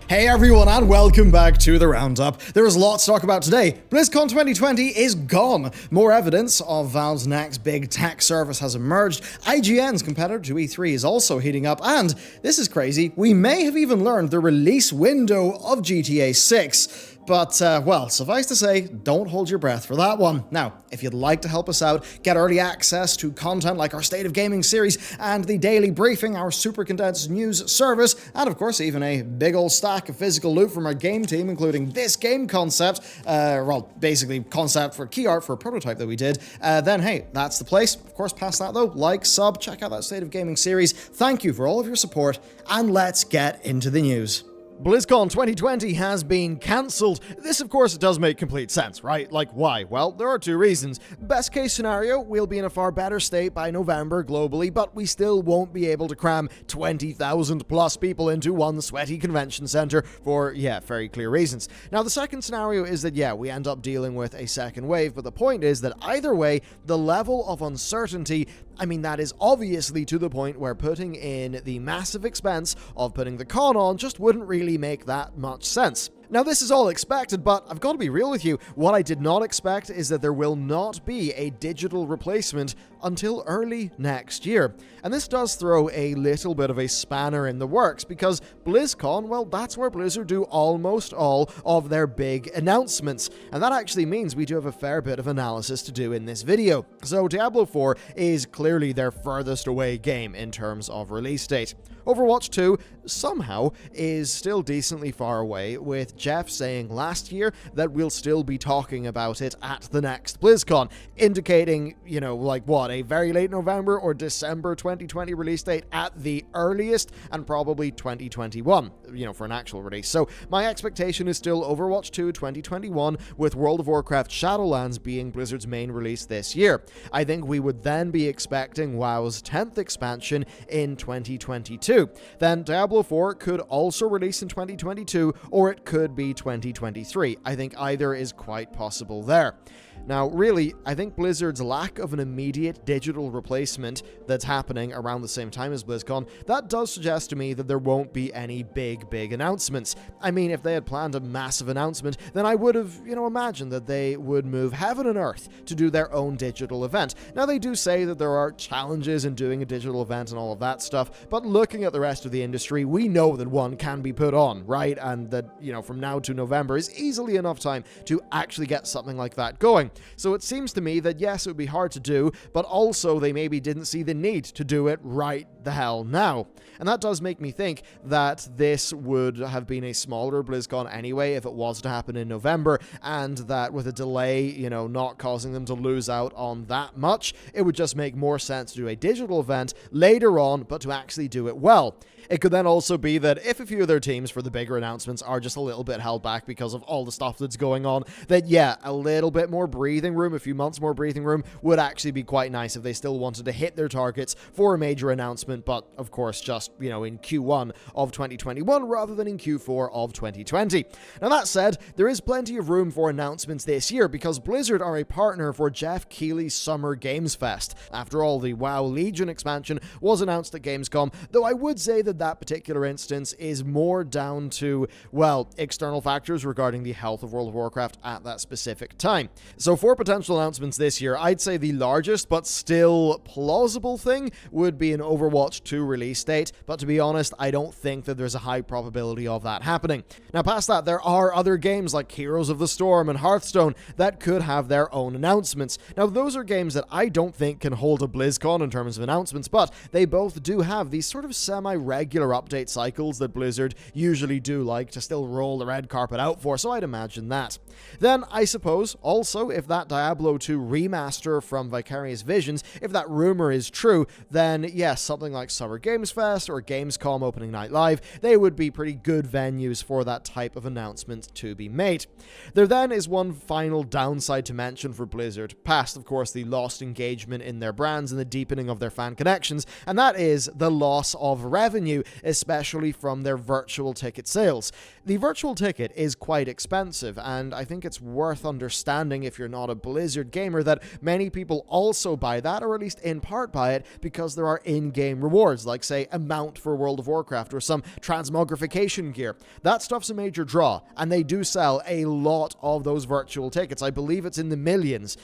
Hey everyone, and welcome back to the Roundup. There is lots to talk about today. BlizzCon 2020 is gone. More evidence of Valve's next big tech service has emerged. IGN's competitor to E3 is also heating up, and this is crazy, we may have even learned the release window of GTA 6. But, well, suffice to say, don't hold your breath for that one. Now, if you'd like to help us out, get early access to content like our State of Gaming series and the Daily Briefing, our super condensed news service, and of course even a big old stack of physical loot from our game team, including this game concept, well, basically concept for key art for a prototype that we did, then hey, that's the place. Of course, past that though, like, sub, check out that State of Gaming series. Thank you for all of your support, and let's get into the news. BlizzCon 2020 has been cancelled. This, of course, does make complete sense, right? Like, why? Well, there are two reasons. Best case scenario, we'll be in a far better state by November globally, but we still won't be able to cram 20,000 plus people into one sweaty convention center for, very clear reasons. Now, the second scenario is that, we end up dealing with a second wave, but the point is that either way, the level of uncertainty, that is obviously to the point where putting in the massive expense of putting the con on just wouldn't really make that much sense. Now, this is all expected, but I've got to be real with you. What I did not expect is that there will not be a digital replacement until early next year. And this does throw a little bit of a spanner in the works, because BlizzCon, well, that's where Blizzard do almost all of their big announcements. And that actually means we do have a fair bit of analysis to do in this video. So Diablo 4 is clearly their furthest away game in terms of release date. Overwatch 2 somehow is still decently far away, with Jeff saying last year that we'll still be talking about it at the next BlizzCon, indicating, a very late November or December 2020 release date at the earliest, and probably 2021, for an actual release. So my expectation is still Overwatch 2 2021, with World of Warcraft Shadowlands being Blizzard's main release this year. I think we would then be expecting WoW's 10th expansion in 2022. Then Diablo 4 could also release in 2022, or it could be 2023. I think either is quite possible there. Now, really, I think Blizzard's lack of an immediate digital replacement that's happening around the same time as BlizzCon, that does suggest to me that there won't be any big announcements. If they had planned a massive announcement, then I would have, imagined that they would move heaven and earth to do their own digital event. Now, they do say that there are challenges in doing a digital event and all of that stuff, but looking at the rest of the industry, we know that one can be put on, right? And that, from now to November is easily enough time to actually get something like that going. So it seems to me that yes, it would be hard to do, but also they maybe didn't see the need to do it right the hell now. And that does make me think that this would have been a smaller BlizzCon anyway if it was to happen in November, and that with a delay, not causing them to lose out on that much, it would just make more sense to do a digital event later on, but to actually do it well. It could then also be that if a few of their teams for the bigger announcements are just a little bit held back because of all the stuff that's going on, that a little bit more breathing room, a few months more breathing room would actually be quite nice if they still wanted to hit their targets for a major announcement, but of course just, in Q1 of 2021 rather than in Q4 of 2020. Now that said, there is plenty of room for announcements this year because Blizzard are a partner for Jeff Keighley's Summer Games Fest. After all, the WoW Legion expansion was announced at Gamescom, though I would say that particular instance is more down to, external factors regarding the health of World of Warcraft at that specific time. So for potential announcements this year, I'd say the largest but still plausible thing would be an Overwatch 2 release date, but to be honest, I don't think that there's a high probability of that happening. Now past that, there are other games like Heroes of the Storm and Hearthstone that could have their own announcements. Now those are games that I don't think can hold a BlizzCon in terms of announcements, but they both do have these sort of semi-regular update cycles that Blizzard usually do like to still roll the red carpet out for, so I'd imagine that. Then I suppose also if that Diablo 2 remaster from Vicarious Visions, if that rumor is true, then yes, something like Summer Games Fest or Gamescom Opening Night Live, they would be pretty good venues for that type of announcement to be made. There then is one final downside to mention for Blizzard, past of course the lost engagement in their brands and the deepening of their fan connections, and that is the loss of revenue, especially from their virtual ticket sales. The virtual ticket is quite expensive, and I think it's worth understanding if you're you're not a Blizzard gamer, that many people also buy that, or at least in part buy it, because there are in-game rewards, like, say, a mount for World of Warcraft or some transmogrification gear. That stuff's a major draw, and they do sell a lot of those virtual tickets. I believe it's in the millions.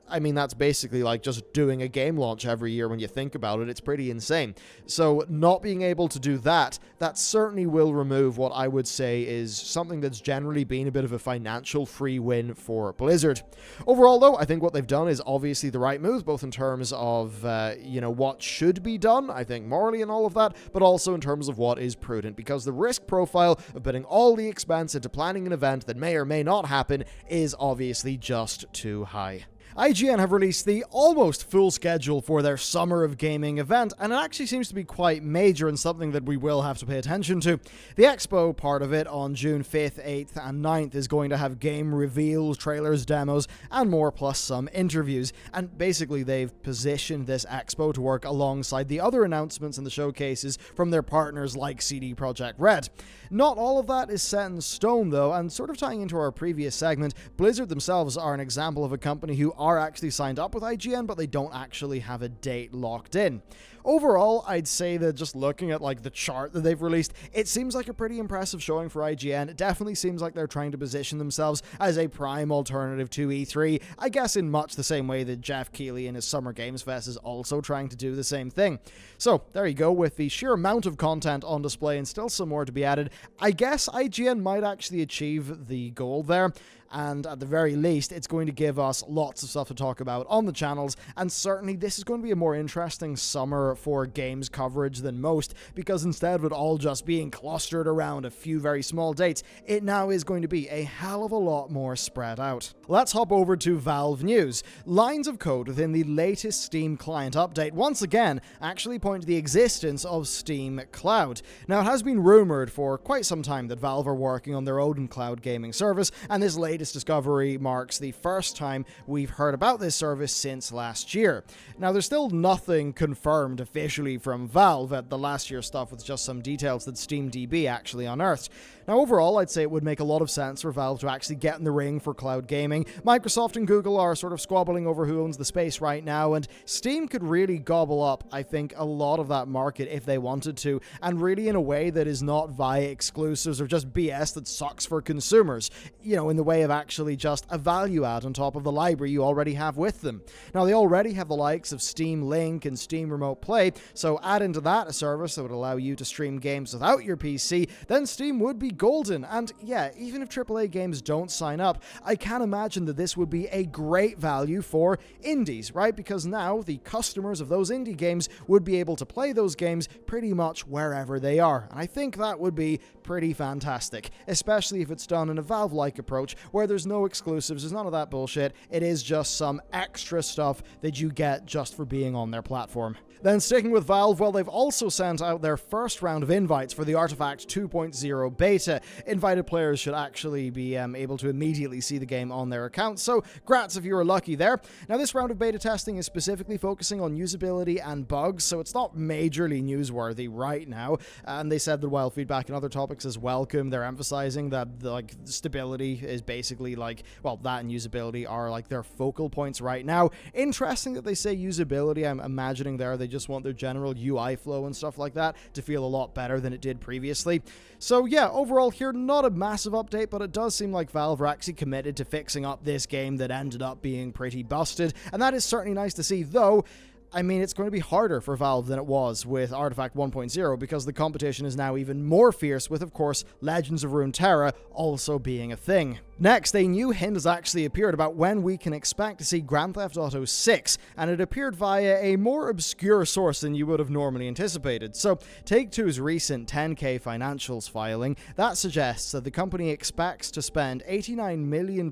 I mean, that's basically like just doing a game launch every year when you think about it. It's pretty insane. So not being able to do that certainly will remove what I would say is something that's generally been a bit of a financial free win for Blizzard. Overall, though, I think what they've done is obviously the right move, both in terms of, what should be done, I think, morally and all of that, but also in terms of what is prudent, because the risk profile of putting all the expense into planning an event that may or may not happen is obviously just too high. IGN have released the almost full schedule for their Summer of Gaming event, and it actually seems to be quite major and something that we will have to pay attention to. The expo part of it on June 5th, 8th, and 9th is going to have game reveals, trailers, demos, and more, plus some interviews. And basically, they've positioned this expo to work alongside the other announcements and the showcases from their partners like CD Projekt Red. Not all of that is set in stone, though, and sort of tying into our previous segment, Blizzard themselves are an example of a company who are actually signed up with IGN, but they don't actually have a date locked in. Overall, I'd say that just looking at like the chart that they've released, it seems like a pretty impressive showing for IGN. It definitely seems like they're trying to position themselves as a prime alternative to E3, I guess in much the same way that Jeff Keighley in his Summer Games Fest is also trying to do the same thing. So there you go, with the sheer amount of content on display and still some more to be added, I guess IGN might actually achieve the goal there. And at the very least, it's going to give us lots of stuff to talk about on the channels, and certainly this is going to be a more interesting summer for games coverage than most, because instead of it all just being clustered around a few very small dates, it now is going to be a hell of a lot more spread out. Let's hop over to Valve news. Lines of code within the latest Steam client update once again actually point to the existence of Steam Cloud. Now, it has been rumored for quite some time that Valve are working on their own cloud gaming service, and this latest discovery marks the first time we've heard about this service since last year. Now, there's still nothing confirmed officially from Valve. At the last year's stuff with just some details that SteamDB actually unearthed. Now, overall, I'd say it would make a lot of sense for Valve to actually get in the ring for cloud gaming. Microsoft and Google are sort of squabbling over who owns the space right now, and Steam could really gobble up, I think, a lot of that market if they wanted to, and really in a way that is not via exclusives or just BS that sucks for consumers, in the way of actually just a value add on top of the library you already have with them. Now, they already have the likes of Steam Link and Steam Remote Play, so add into that a service that would allow you to stream games without your PC, then Steam would be golden. And yeah, even if AAA games don't sign up, I can imagine that this would be a great value for indies, right? Because now the customers of those indie games would be able to play those games pretty much wherever they are. And I think that would be pretty fantastic, especially if it's done in a Valve-like approach where there's no exclusives, there's none of that bullshit. It is just some extra stuff that you get just for being on their platform. Then sticking with Valve, well, they've also sent out their first round of invites for the Artifact 2.0 beta. Invited players should actually be able to immediately see the game on their account, so grats if you were lucky there. Now, this round of beta testing is specifically focusing on usability and bugs, so it's not majorly newsworthy right now, and they said that while feedback and other topics is welcome, they're emphasizing that stability is basically that and usability are their focal points right now. Interesting that they say usability. I'm imagining they just want their general UI flow and stuff like that to feel a lot better than it did previously. So yeah, overall here, not a massive update, but it does seem like Valve are actually committed to fixing up this game that ended up being pretty busted, and that is certainly nice to see, though. I mean, it's going to be harder for Valve than it was with Artifact 1.0 because the competition is now even more fierce with, of course, Legends of Runeterra also being a thing. Next, a new hint has actually appeared about when we can expect to see Grand Theft Auto 6, and it appeared via a more obscure source than you would have normally anticipated. So, Take-Two's recent 10K financials filing, that suggests that the company expects to spend $89 million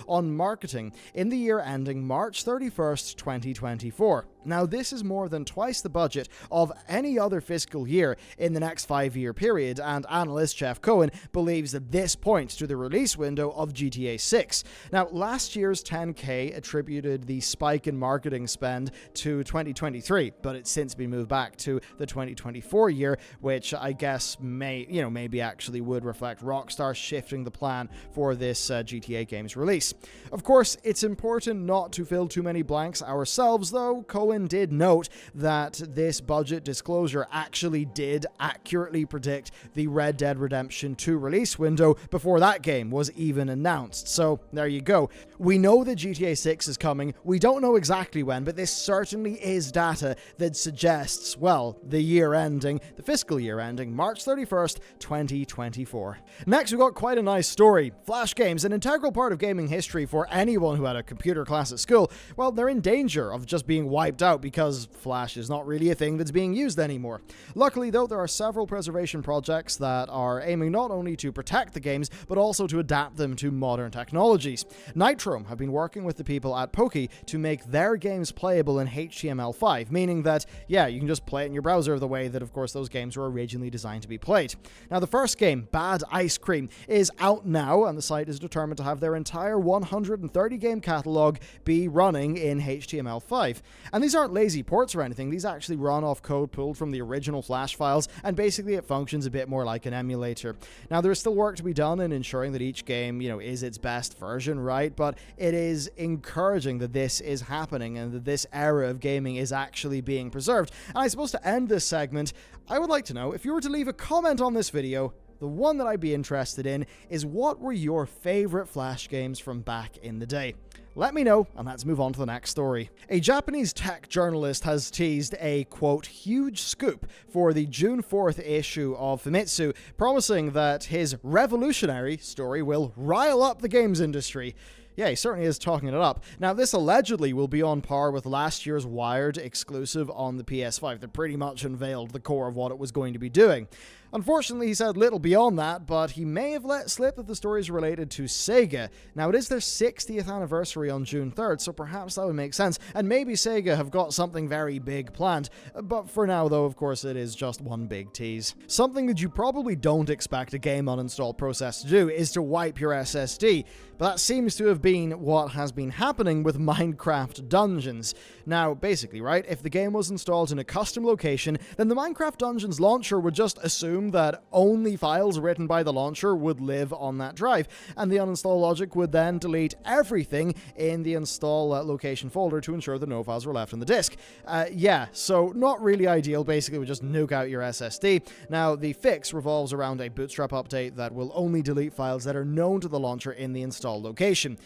on marketing in the year ending March 31st, 2024. Now, this is more than twice the budget of any other fiscal year in the next 5-year period, and analyst Jeff Cohen believes that this points to the release window of GTA 6. Now, last year's 10K attributed the spike in marketing spend to 2023, but it's since been moved back to the 2024 year, which I guess maybe actually would reflect Rockstar shifting the plan for this GTA game's release. Of course, it's important not to fill too many blanks ourselves, though Cohen did note that this budget disclosure actually did accurately predict the Red Dead Redemption 2 release window before that game was even announced. So there you go. We know that GTA 6 is coming. We don't know exactly when, but this certainly is data that suggests, well, the fiscal year ending March 31st, 2024. Next, we've got quite a nice story. Flash games, an integral part of gaming history for anyone who had a computer class at school, well, they're in danger of just being wiped out because Flash is not really a thing that's being used anymore. Luckily, though, there are several preservation projects that are aiming not only to protect the games, but also to adapt them to modern technologies. Nitrome have been working with the people at Poki to make their games playable in HTML5, meaning that, yeah, you can just play it in your browser the way that, of course, those games were originally designed to be played. Now, the first game, Bad Ice Cream, is out now, and the site is determined to have their entire 130 game catalog be running in HTML5. And these aren't lazy ports or anything, these actually run off code pulled from the original Flash files, and basically it functions a bit more like an emulator. Now, there's still work to be done in ensuring that each game, is its best version, right? But it is encouraging that this is happening and that this era of gaming is actually being preserved. And I suppose to end this segment, I would like to know, if you were to leave a comment on this video, the one that I'd be interested in is, what were your favorite Flash games from back in the day? Let me know, and let's move on to the next story. A Japanese tech journalist has teased a, quote, huge scoop for the June 4th issue of Famitsu, promising that his revolutionary story will rile up the games industry. Yeah, he certainly is talking it up. Now, this allegedly will be on par with last year's Wired exclusive on the PS5 that pretty much unveiled the core of what it was going to be doing. Unfortunately, he said little beyond that, but he may have let slip that the story is related to Sega. Now, it is their 60th anniversary on June 3rd, so perhaps that would make sense, and maybe Sega have got something very big planned. But for now, though, of course, it is just one big tease. Something that you probably don't expect a game uninstall process to do is to wipe your SSD, but that seems to have been what has been happening with Minecraft Dungeons. Now, basically, right, if the game was installed in a custom location, then the Minecraft Dungeons launcher would just assume that only files written by the launcher would live on that drive, and the uninstall logic would then delete everything in the install location folder to ensure that no files were left on the disk. Yeah, so not really ideal. Basically, we just nuke out your SSD. Now, the fix revolves around a bootstrap update that will only delete files that are known to the launcher in the install location.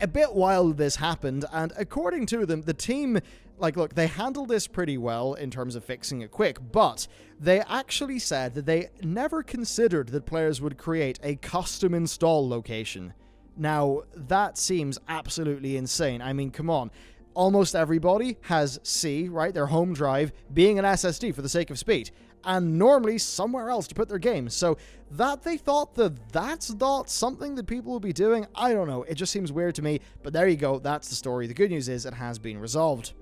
A bit wild this happened, and according to them, the team, look, they handled this pretty well in terms of fixing it quick, but they actually said that they never considered that players would create a custom install location. Now, that seems absolutely insane. I mean, come on. Almost everybody has C, right, their home drive, being an SSD for the sake of speed, and normally somewhere else to put their games. So that they thought that that's not something that people will be doing, I don't know. It just seems weird to me, but there you go. That's the story. The good news is it has been resolved.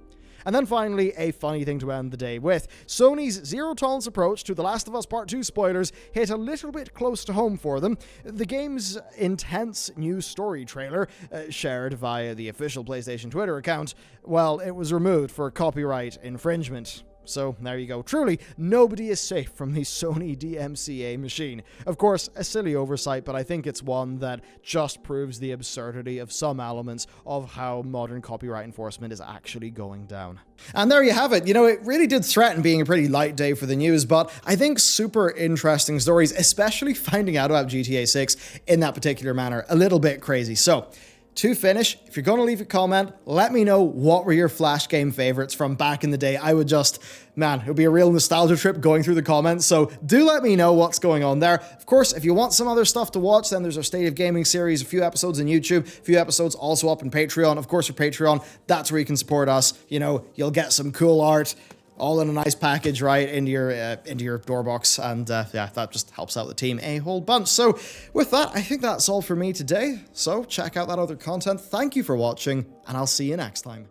And then finally, a funny thing to end the day with. Sony's zero-tolerance approach to The Last of Us Part 2 spoilers hit a little bit close to home for them. The game's intense new story trailer, shared via the official PlayStation Twitter account, well, it was removed for copyright infringement. So there you go. Truly, nobody is safe from the Sony DMCA machine. Of course, a silly oversight, but I think it's one that just proves the absurdity of some elements of how modern copyright enforcement is actually going down. And there you have it. You know, it really did threaten being a pretty light day for the news, but I think super interesting stories, especially finding out about GTA 6 in that particular manner. A little bit crazy. So, to finish, if you're going to leave a comment, let me know what were your Flash game favorites from back in the day. I would just, man, it would be a real nostalgia trip going through the comments, so do let me know what's going on there. Of course, if you want some other stuff to watch, then there's our State of Gaming series, a few episodes on YouTube, a few episodes also up on Patreon. Of course, for Patreon, that's where you can support us. You know, you'll get some cool art, all in a nice package, right, into your door box, and yeah, that just helps out the team a whole bunch. So with that, I think that's all for me today. So check out that other content. Thank you for watching, and I'll see you next time.